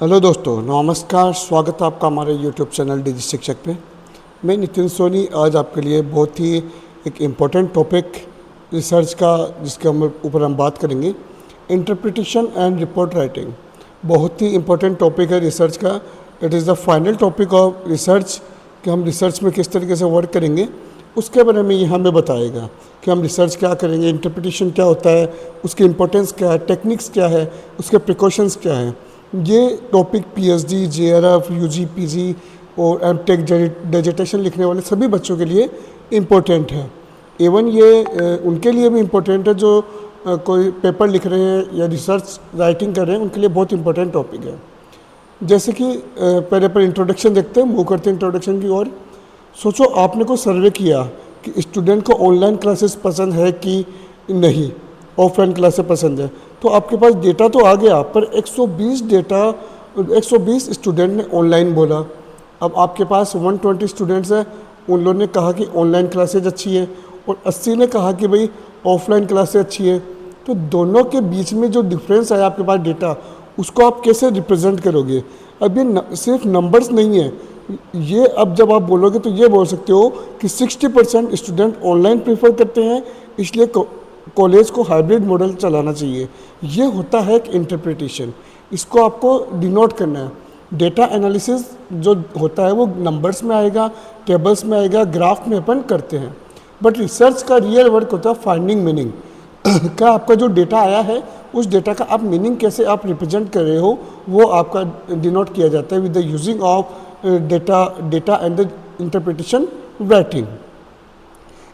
Hello दोस्तों, नमस्कार। स्वागत है आपका हमारे यूट्यूब चैनल डिजी शिक्षक पे। मैं नितिन सोनी आज आपके लिए बहुत ही एक इम्पोर्टेंट टॉपिक रिसर्च का जिसके ऊपर हम बात करेंगे, इंटरप्रिटेशन एंड रिपोर्ट राइटिंग। बहुत ही इम्पोर्टेंट टॉपिक है रिसर्च का। It is the final topic of research कि हम रिसर्च में किस तरीके से वर्क करेंगे, उसके बारे में ये हमें बताएगा कि हम रिसर्च क्या करेंगे, इंटरप्रिटेशन क्या होता है, उसकी इम्पोर्टेंस क्या है, टेक्निक्स क्या है, उसके प्रिकॉशंस क्या है। ये topic PhD, JRF, UG, PG और एमटेक डिजिटेशन लिखने वाले सभी बच्चों के लिए इम्पोर्टेंट है। इवन ये उनके लिए भी इम्पोर्टेंट है जो कोई पेपर लिख रहे हैं या रिसर्च राइटिंग कर रहे हैं, उनके लिए बहुत इंपॉर्टेंट टॉपिक है। जैसे कि पहले पर इंट्रोडक्शन देखते हैं, मूव करते हैं इंट्रोडक्शन की ओर। सोचो आपने कोई सर्वे किया कि स्टूडेंट को ऑनलाइन क्लासेस पसंद है कि नहीं, ऑफलाइन क्लासेस पसंद है, तो आपके पास डेटा तो आ गया, पर 120 स्टूडेंट ने ऑनलाइन बोला। अब आपके पास 120 स्टूडेंट्स हैं, उन लोगों ने कहा कि ऑनलाइन क्लासेज अच्छी है और 80 ने कहा कि भाई ऑफलाइन क्लासेज अच्छी है। तो दोनों के बीच में जो डिफरेंस है आपके पास डेटा, उसको आप कैसे रिप्रेजेंट करोगे। अब ये सिर्फ नंबर्स नहीं है, ये अब जब आप बोलोगे तो ये बोल सकते हो कि 60% स्टूडेंट ऑनलाइन प्रेफर करते हैं, इसलिए कॉलेज को हाइब्रिड मॉडल चलाना चाहिए। ये होता है एक इंटरप्रिटेशन, इसको आपको डिनोट करना है। डेटा एनालिसिस जो होता है वो नंबर्स में आएगा, टेबल्स में आएगा, ग्राफ में अपन करते हैं। बट रिसर्च का रियल वर्क होता है फाइंडिंग मीनिंग का। आपका जो डेटा आया है उस डेटा का आप मीनिंग कैसे आप रिप्रेजेंट कर रहे हो, वो आपका डिनोट किया जाता है with the using of data and the interpretation writing.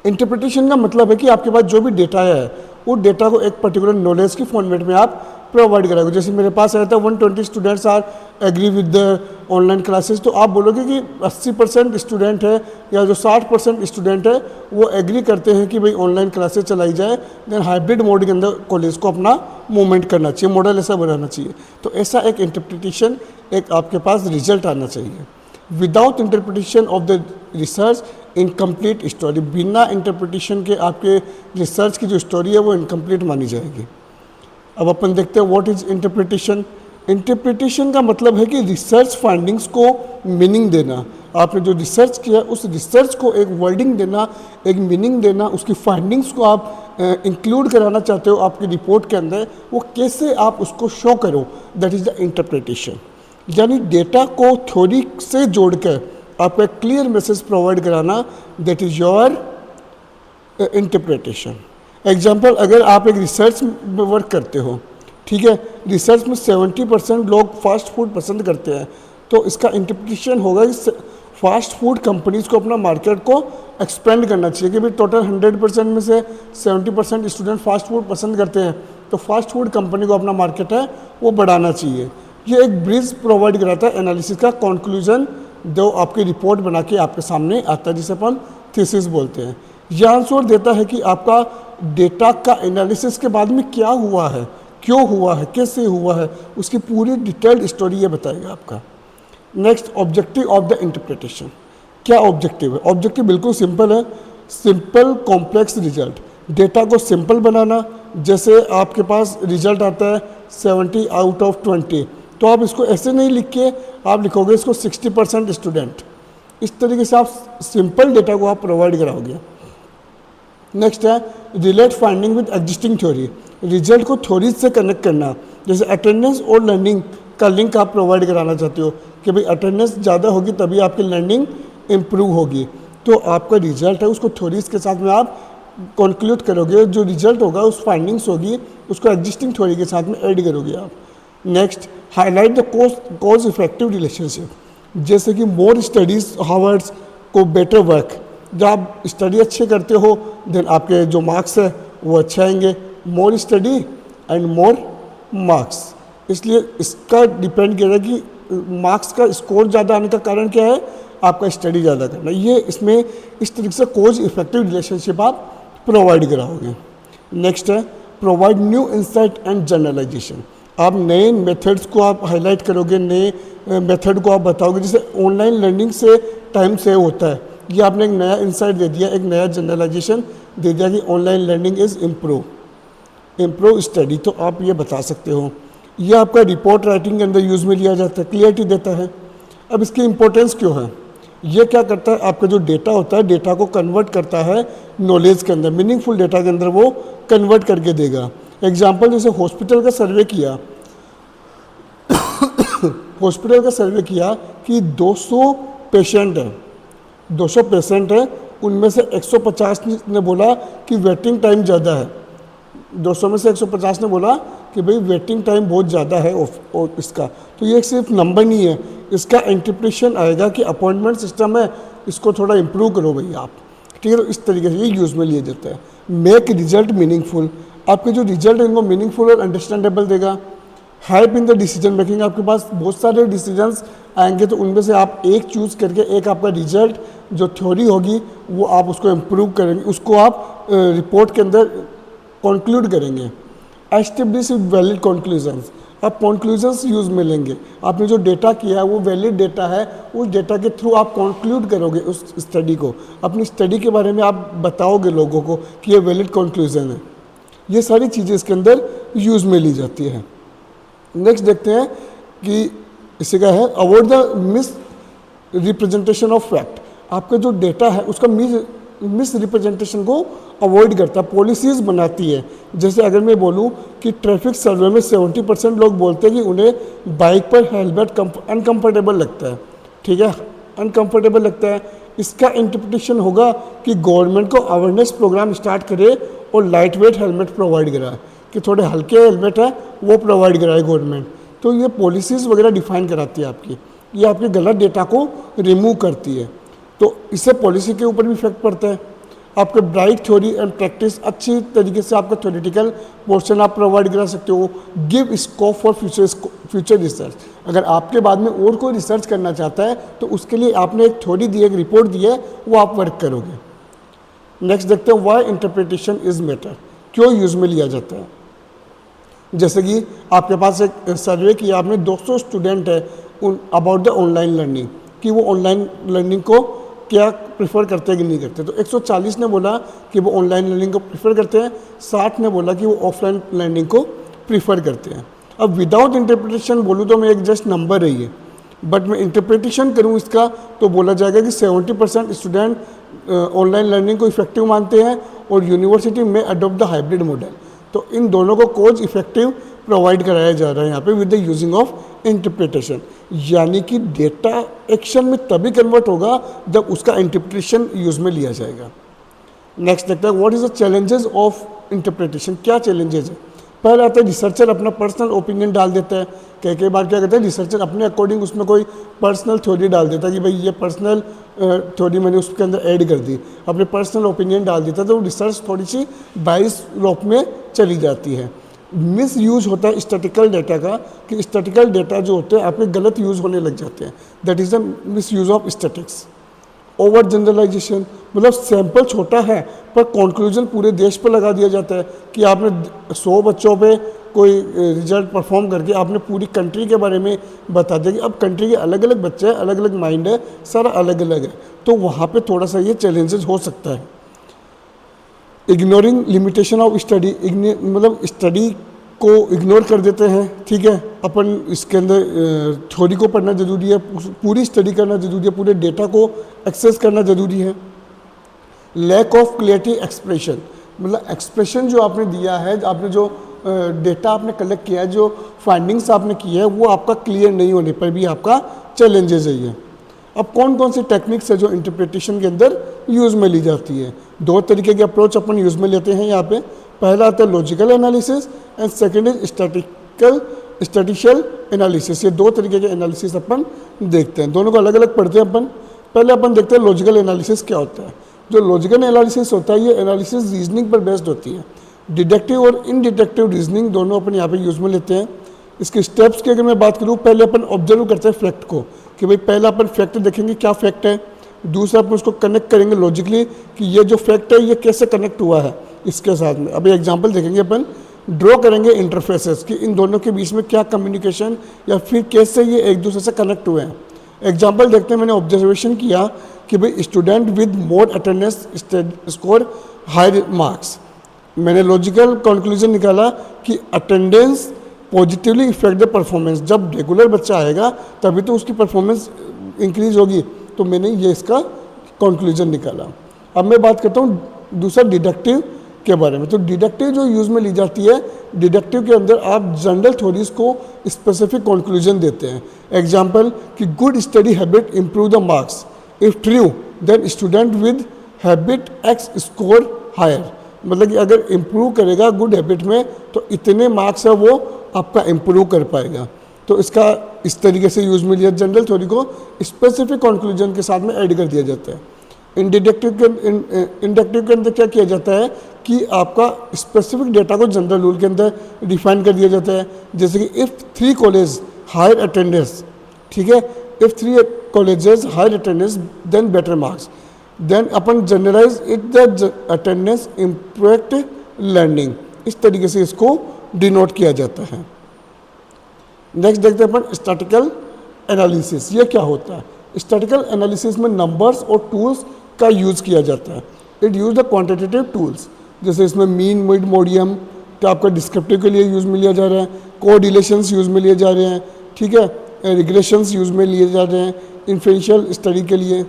Interpretation का मतलब है कि आपके पास जो भी डेटा है उस डेटा को एक पर्टिकुलर नॉलेज की फॉर्मेट में आप प्रोवाइड कराओगे। जैसे मेरे पास आया था 120 students are agree with the online classes, तो आप बोलोगे कि 80% स्टूडेंट है या जो 60% स्टूडेंट है वो एग्री करते हैं कि भाई ऑनलाइन क्लासेस चलाई जाए, देन हाइब्रिड मोड के अंदर कॉलेज को अपना मूवमेंट करना चाहिए, मॉडल ऐसा बनाना चाहिए। तो ऐसा एक इंटरप्रिटेशन, एक आपके पास रिजल्ट आना चाहिए। Without interpretation of the research incomplete story, बिना इंटरप्रिटेशन के आपके रिसर्च की जो स्टोरी है वो इनकम्प्लीट मानी जाएगी। अब अपन देखते हैं व्हाट इज इंटरप्रिटेशन। इंटरप्रिटेशन का मतलब है कि रिसर्च फाइंडिंग्स को मीनिंग देना। आपने जो रिसर्च किया उस रिसर्च को एक वर्डिंग देना, एक मीनिंग देना, उसकी फाइंडिंग्स को आप इंक्लूड कराना चाहते हो आपकी रिपोर्ट के अंदर, वो कैसे आप उसको शो करो, दैट इज़ द इंटरप्रिटेशन। यानी डेटा को थ्योरी से जोड़कर आपको एक क्लियर मैसेज प्रोवाइड कराना, that is your interpretation. Example, अगर आप एक रिसर्च में वर्क करते हो, ठीक है, रिसर्च में 70% लोग फास्ट फूड पसंद करते हैं, तो इसका इंटरप्रिटेशन होगा कि फास्ट फूड कंपनीज को अपना मार्केट को एक्सपेंड करना चाहिए कि भाई टोटल 100% में से 70% स्टूडेंट फास्ट फूड पसंद करते हैं, तो फास्ट फूड कंपनी को अपना मार्केट है वो बढ़ाना चाहिए। ये एक ब्रिज प्रोवाइड कराता है एनालिसिस का, कंक्लूजन जो आपकी रिपोर्ट बना के आपके सामने आता है, जिसे अपन थीसिस बोलते हैं। यह आंसर देता है कि आपका डेटा का एनालिसिस के बाद में क्या हुआ है, क्यों हुआ है, कैसे हुआ है, उसकी पूरी डिटेल्ड स्टोरी ये बताएगा आपका। Next, objective of the interpretation. क्या ऑब्जेक्टिव है? ऑब्जेक्टिव बिल्कुल सिंपल है, सिंपल कॉम्प्लेक्स रिजल्ट। डेटा को सिंपल बनाना, जैसे आपके पास रिजल्ट आता है 70 आउट ऑफ 20, तो आप इसको ऐसे नहीं लिख के आप लिखोगे इसको 60% स्टूडेंट। इस तरीके से आप सिंपल डेटा को आप प्रोवाइड कराओगे। नेक्स्ट है relate finding with existing theory. Result को थ्योरीज से कनेक्ट करना, जैसे अटेंडेंस और लर्निंग का लिंक आप प्रोवाइड कराना चाहते हो कि भाई अटेंडेंस ज़्यादा होगी तभी आपकी लर्निंग इम्प्रूव होगी, तो आपका रिजल्ट है उसको थ्योरीज के साथ में आप कंक्लूड करोगे। जो रिजल्ट होगा उस फाइंडिंग्स होगी उसको एग्जिस्टिंग थ्योरी के साथ में ऐड करोगे आप। Next, highlight the cause effective relationship. जैसे कि मोर स्टडीज हावर्स को बेटर वर्क। जब आप स्टडी अच्छे करते हो देन आपके जो मार्क्स है वो अच्छे आएंगे। More study and more marks, इसलिए इसका डिपेंड करेगा कि मार्क्स का स्कोर ज़्यादा आने का कारण क्या है, आपका स्टडी ज़्यादा करना। ये इसमें इस तरीके से कोज इफेक्टिव रिलेशनशिप आप प्रोवाइड कराओगे। नेक्स्ट है provide new insight and generalisation. आप नए मेथड्स को आप हाईलाइट करोगे, नए मेथड को आप बताओगे। जैसे ऑनलाइन लर्निंग से टाइम सेव होता है, ये आपने एक नया इंसाइट दे दिया, एक नया जनरलाइजेशन दे दिया कि online learning is improve study, तो आप ये बता सकते हो। ये आपका रिपोर्ट राइटिंग के अंदर यूज़ में लिया जाता है, क्लियरिटी देता है। अब इसकी इम्पोर्टेंस क्यों है? ये क्या करता है, आपका जो डेटा होता है डेटा को कन्वर्ट करता है नॉलेज के अंदर, मीनिंगफुल डेटा के अंदर वो कन्वर्ट करके देगा। एग्जाम्पल जैसे हॉस्पिटल का सर्वे किया हॉस्पिटल का सर्वे किया कि 200 पेशेंट है, 200 पेशेंट है, उनमें से 150 ने बोला कि वेटिंग टाइम ज़्यादा है। 200 में से 150 ने बोला कि भाई वेटिंग टाइम बहुत ज़्यादा है इसका। तो ये सिर्फ नंबर नहीं है, इसका इंटरप्रिटेशन आएगा कि अपॉइंटमेंट सिस्टम है, इसको थोड़ा इम्प्रूव करो भाई आप, ठीक है। तो इस तरीके से ये यूज़ में लिए जाता है। मेक रिजल्ट मीनिंगफुल, आपके जो रिजल्ट है उनको मीनिंगफुल और अंडरस्टैंडेबल देगा। Help in the decision making, आपके पास बहुत सारे डिसीजंस आएंगे तो उनमें से आप एक चूज़ करके एक आपका रिजल्ट जो थ्योरी होगी वो आप उसको इम्प्रूव करेंगे, उसको आप रिपोर्ट के अंदर कंक्लूड करेंगे। एस्टेब्लिश वैलिड कंक्लूजन्स, आप कंक्लूजन्स यूज़ में लेंगे। आपने जो डेटा किया है वो वैलिड डेटा है, उस डेटा के थ्रू आप कंक्लूड करोगे उस स्टडी को, अपनी स्टडी के बारे में आप बताओगे लोगों को कि ये वैलिड कंक्लूजन है। ये सारी चीज़ें इसके अंदर यूज़ में ली जाती है। नेक्स्ट देखते हैं कि इसी का है avoid the miss representation of fact, आपका जो डेटा है उसका मिस रिप्रेजेंटेशन को अवॉइड करता है, पॉलिसीज़ बनाती है। जैसे अगर मैं बोलूं कि ट्रैफिक सर्वे में 70% लोग बोलते हैं कि उन्हें बाइक पर हेलमेट अनकम्फर्टेबल लगता है, ठीक है, अनकम्फर्टेबल लगता है। इसका इंटरप्रिटेशन होगा कि गवर्नमेंट को अवेयरनेस प्रोग्राम स्टार्ट करे और लाइट वेट हेलमेट प्रोवाइड कराए, कि थोड़े हल्के हेलमेट है वो प्रोवाइड कराए गवर्नमेंट। तो ये पॉलिसीज़ वगैरह डिफाइन कराती है आपकी, ये आपके गलत डेटा को रिमूव करती है। तो इससे पॉलिसी के ऊपर भी इफेक्ट पड़ता है। आपके ब्राइट थ्योरी एंड प्रैक्टिस, अच्छी तरीके से आपका थ्योरेटिकल पोर्शन आप प्रोवाइड करा सकते हो। Give scope for future research, अगर आपके बाद में और कोई रिसर्च करना चाहता है तो उसके लिए आपने एक थ्योरी दी है, एक रिपोर्ट दी है, वो आप वर्क करोगे। नेक्स्ट देखते हैं व्हाई इंटरप्रिटेशन इज मैटर, क्यों यूज़ में लिया जाता है। जैसे कि आपके पास एक सर्वे किया आपने, 200 स्टूडेंट है अबाउट द ऑनलाइन लर्निंग, कि वो ऑनलाइन लर्निंग को क्या प्रेफर करते हैं कि नहीं करते। तो 140 ने बोला कि वो ऑनलाइन लर्निंग को प्रेफर करते हैं, 60 ने बोला कि वो ऑफलाइन लर्निंग को प्रेफर करते हैं। अब विदाउट इंटरप्रिटेशन बोलूँ तो मैं एक जस्ट नंबर रही है, बट मैं इंटरप्रिटेशन करूँ इसका तो बोला जाएगा कि 70% स्टूडेंट ऑनलाइन लर्निंग को इफेक्टिव मानते हैं और यूनिवर्सिटी में अडोप्ट द हाइब्रिड मॉडल। तो इन दोनों को कोज इफेक्टिव प्रोवाइड कराया जा रहा है यहाँ पे with the using of interpretation, यानी कि डेटा एक्शन में तभी कन्वर्ट होगा जब उसका इंटरप्रिटेशन यूज में लिया जाएगा। नेक्स्ट देखते हैं what is the challenges of interpretation, क्या चैलेंजेस है। पहले आता है रिसर्चर अपना पर्सनल ओपिनियन डाल देता है, कई बार क्या करते हैं रिसर्चर अपने अकॉर्डिंग उसमें कोई पर्सनल थ्योरी डाल देता है कि भाई ये पर्सनल थ्योरी मैंने उसके अंदर ऐड कर दी, अपने पर्सनल ओपिनियन डाल देता है, तो रिसर्च थोड़ी सी बाइस रूप में चली जाती है। मिस यूज होता है स्टैटिकल डेटा का, कि स्टैटिकल डेटा जो होते हैं आपके गलत यूज़ होने लग जाते हैं, that is the misuse of statics. Over generalisation, मतलब सैंपल छोटा है पर कंक्लूजन पूरे देश पर लगा दिया जाता है कि आपने 100 बच्चों पे कोई रिजल्ट परफॉर्म करके आपने पूरी कंट्री के बारे में बता दिया कि अब कंट्री के अलग अलग बच्चे हैं, अलग अलग माइंड है, सारा अलग अलग है। तो वहाँ पे थोड़ा सा ये चैलेंजेस हो सकता है। इग्नोरिंग लिमिटेशन ऑफ स्टडी, मतलब स्टडी को इग्नोर कर देते हैं, ठीक है। अपन इसके अंदर थ्योरी को पढ़ना ज़रूरी है, पूरी स्टडी करना ज़रूरी है, पूरे डेटा को एक्सेस करना ज़रूरी है। लैक ऑफ क्लियरिटी एक्सप्रेशन, मतलब एक्सप्रेशन जो आपने दिया है, आपने जो डेटा आपने कलेक्ट किया है, जो फाइंडिंग्स आपने की है, वो आपका क्लियर नहीं होने पर भी आपका चैलेंजेस है ये। अब कौन कौन सी टेक्निक्स है जो इंटरप्रिटेशन के अंदर यूज़ में ली जाती है। दो तरीके के अप्रोच अपन यूज़ में लेते हैं यहाँ पे। पहला आता है logical analysis and second is statistical analysis. ये दो तरीके के एनालिसिस अपन देखते हैं, दोनों को अलग अलग पढ़ते हैं अपन। पहले अपन देखते हैं लॉजिकल एनालिसिस क्या होता है। जो लॉजिकल एनालिसिस होता है ये एनालिसिस रीजनिंग पर बेस्ड होती है। डिडक्टिव और इनडिडक्टिव रीजनिंग दोनों अपन यहाँ पे यूज़ में लेते हैं। इसके स्टेप्स की अगर मैं बात करूँ, पहले अपन ऑब्जर्व करते हैं फैक्ट को कि भाई पहला अपन फैक्ट देखेंगे क्या फैक्ट है, दूसरा अपन उसको कनेक्ट करेंगे लॉजिकली कि ये जो फैक्ट है ये कैसे कनेक्ट हुआ है इसके साथ में। अभी एग्जांपल देखेंगे अपन, ड्रॉ करेंगे इंटरफेसेस कि इन दोनों के बीच में क्या कम्युनिकेशन या फिर कैसे ये एक दूसरे से कनेक्ट हुए हैं। एग्जांपल देखते हैं, मैंने ऑब्जर्वेशन किया कि भाई student with more attendance score high marks. मैंने लॉजिकल कंक्लूजन निकाला कि attendance positively effect the performance. जब रेगुलर बच्चा आएगा तभी तो उसकी परफॉर्मेंस इंक्रीज होगी। तो मैंने ये इसका कंक्लूजन निकाला। अब मैं बात करता हूँ दूसरा डिडक्टिव के बारे में। तो डिडक्टिव जो यूज़ में ली जाती है, डिडक्टिव के अंदर आप जनरल थ्योरीज को स्पेसिफिक कंक्लूजन देते हैं। एग्जांपल कि good study habit improve the marks, if true then student with habit x score higher. मतलब कि अगर इम्प्रूव करेगा गुड हैबिट में तो इतने मार्क्स है वो आपका इम्प्रूव कर पाएगा। तो इसका इस तरीके से यूज़ में लिया, जनरल थ्योरी को स्पेसिफिक कंक्लूजन के साथ में ऐड कर दिया जाता है। इंडक्टिव के अंदर क्या किया जाता है कि आपका स्पेसिफिक डेटा को जनरल रूल के अंदर डिफाइन कर दिया जाता है। जैसे कि इफ़ 3 कॉलेज हायर अटेंडेंस, ठीक है, if 3 colleges higher attendance then better marks, then अपन generalise it the attendance impact learning. इस तरीके से इसको डिनोट किया जाता है। नेक्स्ट देखते हैं अपन स्टैटिकल एनालिसिस। ये क्या होता है? स्टैटिकल एनालिसिस में नंबर्स और टूल्स का यूज़ किया जाता है। It use the quantitative tools, जैसे इसमें मीन, मिड, मोडियम का आपका डिस्क्रिप्टिव के लिए यूज़ में लिया जा रहा है, कोरिलेशंस यूज़ में लिए जा रहे हैं, ठीक है, रिग्रेशंस यूज़ में लिए जा रहे हैं, इन्फेरेंशियल स्टडी के लिए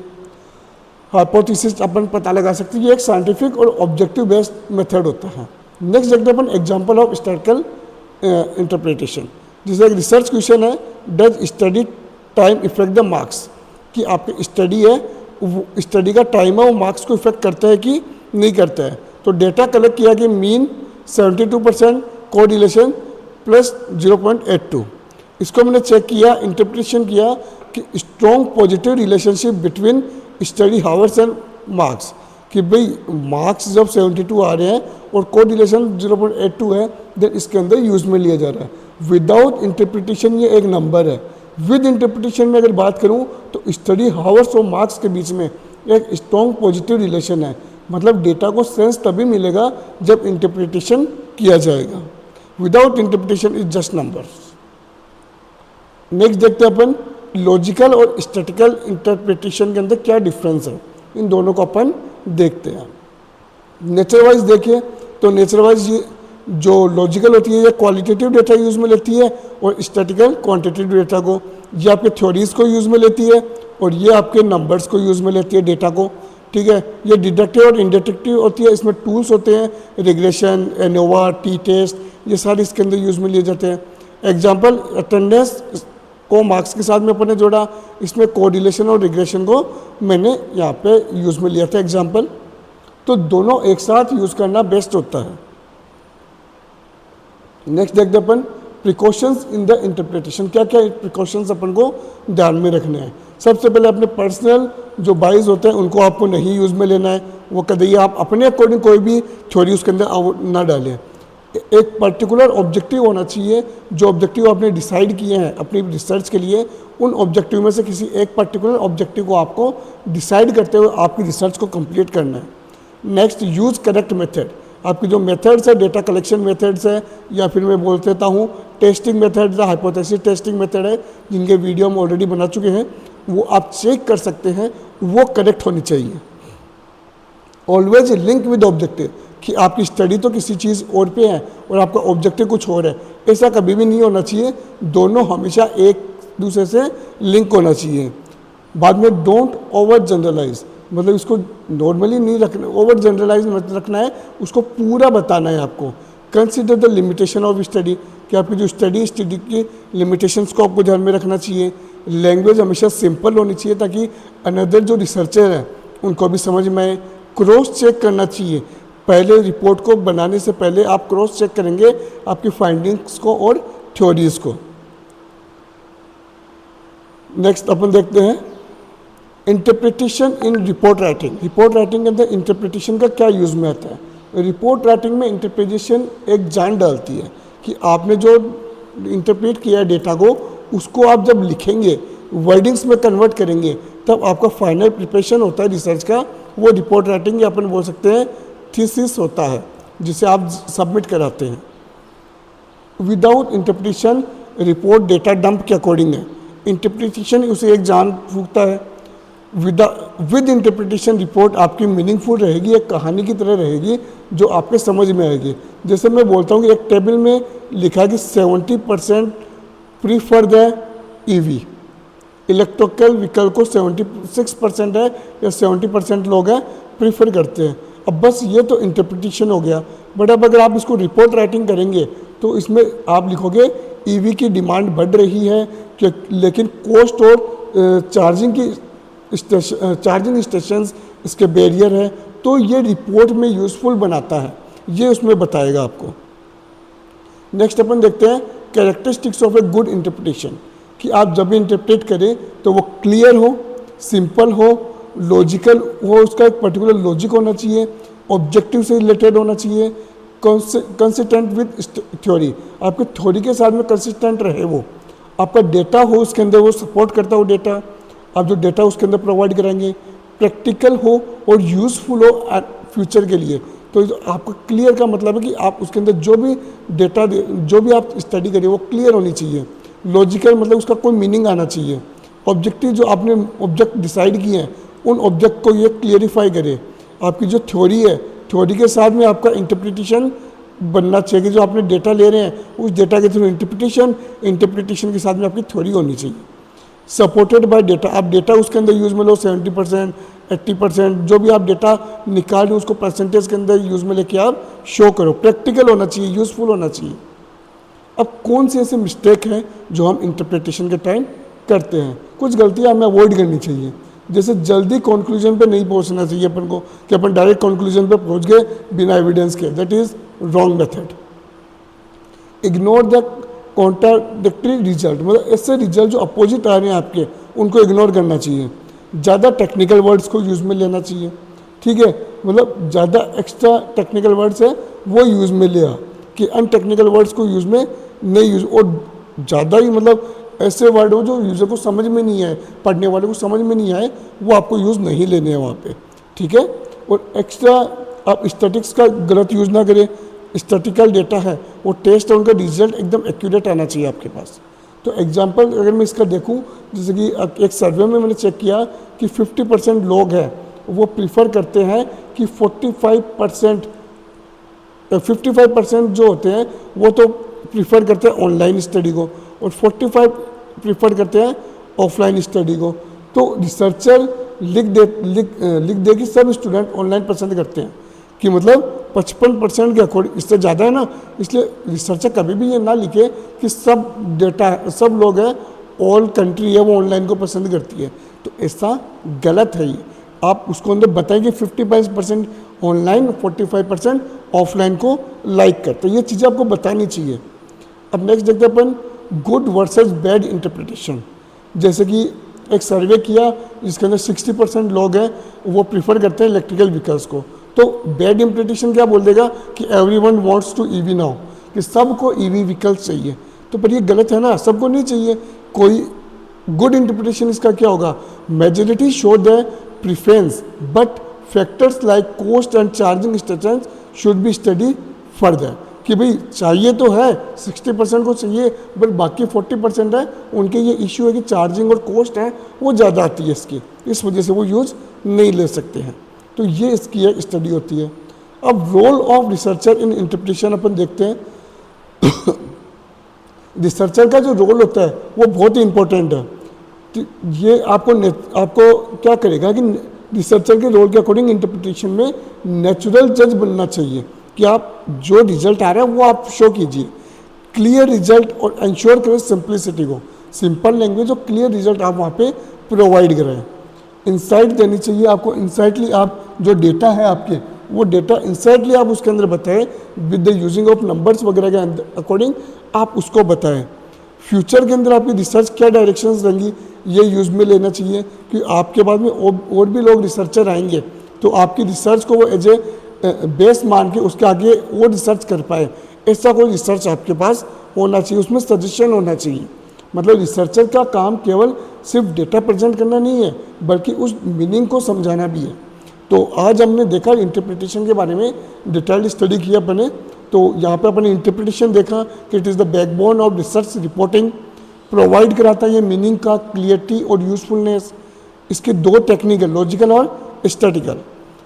हाइपोथेसिस अपन पता लगा सकते हैं। ये एक साइंटिफिक और ऑब्जेक्टिव बेस्ड मेथड होता है। नेक्स्ट देखते हैं अपन एग्जांपल ऑफ स्टैटिकल इंटरप्रिटेशन। जैसे एक रिसर्च क्वेश्चन है, does study time effect the marks, कि आपकी स्टडी है, स्टडी का टाइम है वो मार्क्स को इफेक्ट करता है कि नहीं करता है। तो डेटा कलेक्ट किया कि मीन 72%, कोरिलेशन प्लस 0.82। इसको मैंने चेक किया, इंटरप्रिटेशन किया कि strong positive relationship between study hours and marks, कि भाई मार्क्स जब 72 आ रहे हैं और कोरिलेशन 0.82 है, देन इसके अंदर यूज़ में लिया जा रहा है। विदाउट इंटरप्रिटेशन ये एक नंबर है। विद इंटरप्रिटेशन में अगर बात करूं तो स्टडी हावर्स और मार्क्स के बीच में एक स्ट्रॉन्ग पॉजिटिव रिलेशन है। मतलब डेटा को सेंस तभी मिलेगा जब इंटरप्रिटेशन किया जाएगा। Without interpretation is just numbers. Next देखते हैं अपन लॉजिकल और स्टैटिकल इंटरप्रिटेशन के अंदर क्या डिफरेंस है, इन दोनों को अपन देखते हैं। नेचर वाइज देखिए तो नेचर वाइज ये जो लॉजिकल होती है ये क्वालिटेटिव डेटा यूज़ में लेती है और स्टैटिकल क्वांटिटेटिव डेटा को। ये आपके थ्योरीज को यूज़ में लेती है और ये आपके नंबर्स को यूज़ में लेती है, डेटा को, ठीक है। ये डिडक्टिव और इंडक्टिव होती है, इसमें टूल्स होते हैं, रिग्रेशन, एनोवा, टी टेस्ट, ये सारे इसके अंदर यूज़ में लिए जाते हैं। एग्जाम्पल अटेंडेंस को मार्क्स के साथ में अपन ने जोड़ा, इसमें कोरिलेशन और रिग्रेशन को मैंने यहाँ पे यूज़ में लिया था एग्जाम्पल। तो दोनों एक साथ यूज़ करना बेस्ट होता है। नेक्स्ट देखते अपन प्रिकॉशंस इन द इंटरप्रिटेशन। क्या क्या प्रिकॉशंस अपन को ध्यान में रखने हैं। सबसे पहले अपने पर्सनल जो बाइज होते हैं उनको आपको नहीं यूज़ में लेना है। वो कभी आप अपने अकॉर्डिंग कोई भी थ्योरी उसके अंदर ना डालें। एक पर्टिकुलर ऑब्जेक्टिव होना चाहिए। जो ऑब्जेक्टिव आपने डिसाइड किए हैं अपनी रिसर्च के लिए, उन ऑब्जेक्टिव में से किसी एक पर्टिकुलर ऑब्जेक्टिव को आपको डिसाइड करते हुए आपकी रिसर्च को कंप्लीट करना है। Next use correct method. आपकी जो मेथड्स है, डेटा कलेक्शन मेथड्स है, या फिर मैं बोल देता हूँ टेस्टिंग मेथड्स है, हाइपोथेसिस टेस्टिंग मेथड है, जिनके वीडियो हम ऑलरेडी बना चुके हैं, वो आप चेक कर सकते हैं, वो करेक्ट होनी चाहिए। ऑलवेज लिंक विद ऑब्जेक्टिव, कि आपकी स्टडी तो किसी चीज़ और पे है और आपका ऑब्जेक्टिव कुछ और है, ऐसा कभी भी नहीं होना चाहिए। दोनों हमेशा एक दूसरे से लिंक होना चाहिए। बाद में डोंट ओवर जनरलाइज, मतलब इसको नॉर्मली नहीं रखना, ओवर जनरलाइज मत रखना है, उसको पूरा बताना है आपको। Consider the limitation of study, कि आपकी जो स्टडी की लिमिटेशंस को आपको ध्यान में रखना चाहिए। लैंग्वेज हमेशा सिंपल होनी चाहिए ताकि अनदर जो रिसर्चर हैं उनको भी समझ में आए। क्रॉस चेक करना चाहिए, पहले रिपोर्ट को बनाने से पहले आप क्रॉस चेक करेंगे आपकी फाइंडिंग्स को और थ्योरीज को। नेक्स्ट अपन देखते हैं इंटरप्रिटेशन इन रिपोर्ट राइटिंग। रिपोर्ट राइटिंग के अंदर इंटरप्रिटेशन का क्या यूज़ में आता है। रिपोर्ट राइटिंग में इंटरप्रिटेशन एक जान डालती है कि आपने जो इंटरप्रेट किया है डेटा को, उसको आप जब लिखेंगे, वर्डिंग्स में कन्वर्ट करेंगे, तब आपका फाइनल प्रिपरेशन होता है रिसर्च का, वो रिपोर्ट राइटिंग या अपन बोल सकते हैं थीसिस होता है, जिसे आप सबमिट कराते हैं। Without interpretation report data dump के अकॉर्डिंग है। इंटरप्रिटेशन उसे एक जान फूकता है। विद इंटरप्रिटेशन रिपोर्ट आपकी मीनिंगफुल रहेगी, एक कहानी की तरह रहेगी जो आपके समझ में आएगी। जैसे मैं बोलता हूँ कि एक टेबल में लिखा है कि 70% prefer the EV, electrical vehicle को 76% है या 70% लोग हैं प्रीफर करते हैं। अब बस ये तो इंटरप्रिटेशन हो गया, बट अब अगर आप इसको रिपोर्ट राइटिंग करेंगे तो इसमें आप लिखोगे ईवी की डिमांड बढ़ रही है लेकिन कॉस्ट और चार्जिंग स्टेशंस इसके बैरियर है, तो ये रिपोर्ट में यूज़फुल बनाता है, ये उसमें बताएगा आपको। नेक्स्ट अपन देखते हैं characteristics of a good interpretation, कि आप जब भी इंटरप्रेट करें तो वो क्लियर हो, सिंपल हो, लॉजिकल हो, उसका एक पर्टिकुलर लॉजिक होना चाहिए, ऑब्जेक्टिव से रिलेटेड होना चाहिए, कंसिस्टेंट विद थ्योरी, आपके थ्योरी के साथ में कंसिस्टेंट रहे, वो आपका डेटा हो उसके अंदर वो सपोर्ट करता हो डेटा, आप जो डेटा उसके अंदर प्रोवाइड कराएंगे, प्रैक्टिकल हो और यूज़फुल हो फ्यूचर के लिए। तो आपका क्लियर का मतलब है कि आप उसके अंदर जो भी डेटा जो भी आप स्टडी करिए वो क्लियर होनी चाहिए, लॉजिकल मतलब उसका कोई मीनिंग आना चाहिए, ऑब्जेक्टिव जो आपने ऑब्जेक्ट डिसाइड किए हैं उन ऑब्जेक्ट को ये क्लियरिफाई करे, आपकी जो थ्योरी है थ्योरी के साथ में आपका इंटरप्रिटेशन बनना चाहिए कि जो आपने डेटा ले रहे हैं उस डेटा के थ्रू इंटरप्रिटेशन के साथ में आपकी थ्योरी होनी चाहिए, सपोर्टेड बाय डेटा। आप डेटा उसके अंदर यूज़ में लो 70%, 80%, जो भी आप डेटा निकाल रहे हो उसको परसेंटेज के अंदर यूज़ में लेके आप शो करो, प्रैक्टिकल होना चाहिए, यूज़फुल होना चाहिए। अब कौन से ऐसे मिस्टेक हैं जो हम इंटरप्रिटेशन के टाइम करते हैं, कुछ गलतियां हमें अवॉइड करनी चाहिए। जैसे जल्दी कंक्लूजन पे नहीं पहुंचना चाहिए अपन को कि अपन डायरेक्ट कंक्लूजन पे पहुंच गए बिना एविडेंस के, that is wrong method. Ignore the contradictory result, मतलब ऐसे रिजल्ट जो अपोजिट आ रहे हैं आपके उनको इग्नोर करना चाहिए। ज़्यादा टेक्निकल वर्ड्स को यूज़ में लेना चाहिए, ठीक है, मतलब ज़्यादा एक्स्ट्रा टेक्निकल वर्ड्स है वो यूज़ में लिया कि अनटेक्निकल वर्ड्स को यूज़ में नहीं यूज़, और ज़्यादा ही मतलब ऐसे वर्ड हो जो यूज़र को समझ में नहीं आए, पढ़ने वाले को समझ में नहीं आए, वो आपको यूज़ नहीं लेने हैं वहाँ पे, ठीक है। और एक्स्ट्रा आप स्टैटिक्स का गलत यूज़ ना करें, स्टैटिकल डेटा है वो टेस्ट है उनका रिजल्ट एकदम एक्यूरेट आना चाहिए आपके पास। तो एग्जांपल अगर मैं इसका देखूं, जैसे कि एक सर्वे में मैंने चेक किया कि 50% लोग हैं वो प्रीफर करते हैं कि 55% जो होते हैं वो तो प्रीफर करते हैं ऑनलाइन स्टडी को और 45 प्रीफर करते हैं ऑफलाइन स्टडी को। तो रिसर्चर लिख दे कि सब स्टूडेंट ऑनलाइन पसंद करते हैं, कि मतलब 55% के अकॉर्डिंग, इससे ज़्यादा है ना, इसलिए रिसर्चर कभी भी ये ना लिखे कि सब लोग हैं, ऑल कंट्री है वो ऑनलाइन को पसंद करती है, तो ऐसा गलत है। ये आप उसको अंदर बताएं कि 55% ऑनलाइन, 45% ऑफलाइन को लाइक करते हैं, ये चीज़ें आपको बतानी चाहिए। अब नेक्स्ट देखते हैं अपन गुड वर्सेस बैड इंटरप्रिटेशन। जैसे कि एक सर्वे किया जिसके अंदर 60% लोग हैं वो प्रीफर करते हैं इलेक्ट्रिकल व्हीकल्स को, तो बैड इंटरप्रिटेशन क्या बोल देगा कि everyone wants to EV now, कि सबको ईवी व्हीकल्स चाहिए। तो पर ये गलत है ना, सबको नहीं चाहिए। कोई गुड इंटरप्रिटेशन इसका क्या होगा, majority show the preference but factors like cost and charging station should be study further, कि भाई चाहिए तो है 60% को चाहिए, बट बाकी 40% है उनके ये इश्यू है कि चार्जिंग और कॉस्ट है वो ज़्यादा आती है इसकी, इस वजह से वो यूज़ नहीं ले सकते हैं। तो ये इसकी एक स्टडी होती है। अब role of researcher in interpretation अपन देखते हैं। रिसर्चर का जो रोल होता है वो बहुत ही इंपॉर्टेंट है। तो ये आपको क्या करेगा कि रिसर्चर के रोल के अकॉर्डिंग इंटरप्रिटेशन में नेचुरल जज बनना चाहिए, कि आप जो रिजल्ट आ रहा है वो आप शो कीजिए, क्लियर रिजल्ट, और इंश्योर करें सिंप्लिसिटी को, सिंपल लैंग्वेज और क्लियर रिजल्ट आप वहाँ पे प्रोवाइड करें। इंसाइट देनी चाहिए आपको, इंसाइटली आप जो डेटा है आपके वो डेटा इंसाइटली आप उसके अंदर बताएं with the using of numbers वगैरह के अकॉर्डिंग आप उसको बताएं। फ्यूचर के अंदर आपकी रिसर्च क्या डायरेक्शंस रहेंगी ये यूज़ में लेना चाहिए, कि आपके बाद में और भी लोग रिसर्चर आएंगे तो आपकी रिसर्च को वो एज ए बेस मान के उसके आगे और रिसर्च कर पाए, ऐसा कोई रिसर्च आपके पास होना चाहिए, उसमें सजेशन होना चाहिए। मतलब रिसर्चर का काम केवल सिर्फ डेटा प्रेजेंट करना नहीं है बल्कि उस मीनिंग को समझाना भी है। तो आज हमने देखा इंटरप्रिटेशन के बारे में डिटेल्ड स्टडी किया अपने, तो यहाँ पे अपने इंटरप्रिटेशन देखा कि it is the backbone of research reporting, provide कराता है ये मीनिंग का क्लियरिटी और यूजफुलनेस, इसके दो टेक्निक है, लॉजिकल और स्टैटिकल।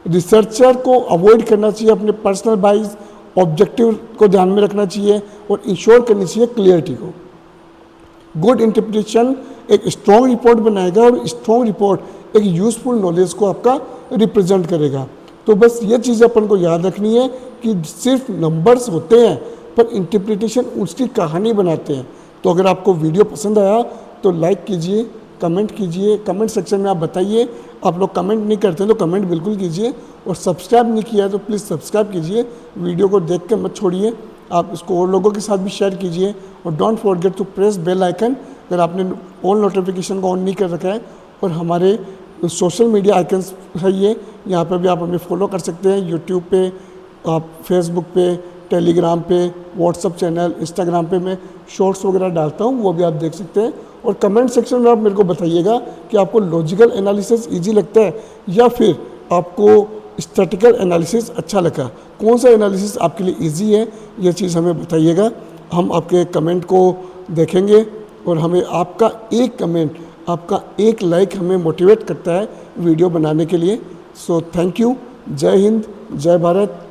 रिसर्चर को अवॉइड करना चाहिए अपने पर्सनल बाइस, ऑब्जेक्टिव को ध्यान में रखना चाहिए और इंश्योर करनी चाहिए क्लियरिटी को। गुड इंटरप्रिटेशन एक स्ट्रॉन्ग रिपोर्ट बनाएगा और स्ट्रॉन्ग रिपोर्ट एक यूजफुल नॉलेज को आपका रिप्रेजेंट करेगा। तो बस ये चीज़ अपन को याद रखनी है कि सिर्फ नंबर्स होते हैं पर इंटरप्रिटेशन उसकी कहानी बनाते हैं। तो अगर आपको वीडियो पसंद आया तो लाइक कीजिए, कमेंट कीजिए, कमेंट सेक्शन में आप बताइए। आप लोग कमेंट नहीं करते तो कमेंट बिल्कुल कीजिए और सब्सक्राइब नहीं किया है तो प्लीज़ सब्सक्राइब कीजिए। वीडियो को देख कर मत छोड़िए, आप इसको और लोगों के साथ भी शेयर कीजिए और don't forget to press bell icon अगर आपने ऑल नोटिफिकेशन को ऑन नहीं कर रखा है। और हमारे सोशल मीडिया आइकन्स है ये, यहाँ पर भी आप हमें फॉलो कर सकते हैं, यूट्यूब पे, आप फेसबुक पे, टेलीग्राम पे, व्हाट्सअप चैनल, इंस्टाग्राम पे मैं शॉर्ट्स वगैरह डालता हूँ, वो भी आप देख सकते हैं। और कमेंट सेक्शन में आप मेरे को बताइएगा कि आपको लॉजिकल एनालिसिस इजी लगता है या फिर आपको स्टैटिकल एनालिसिस अच्छा लगा, कौन सा एनालिसिस आपके लिए इजी है, ये चीज़ हमें बताइएगा। हम आपके कमेंट को देखेंगे और हमें आपका एक कमेंट, आपका एक लाइक हमें मोटिवेट करता है वीडियो बनाने के लिए। So thank you. जय हिंद, जय भारत।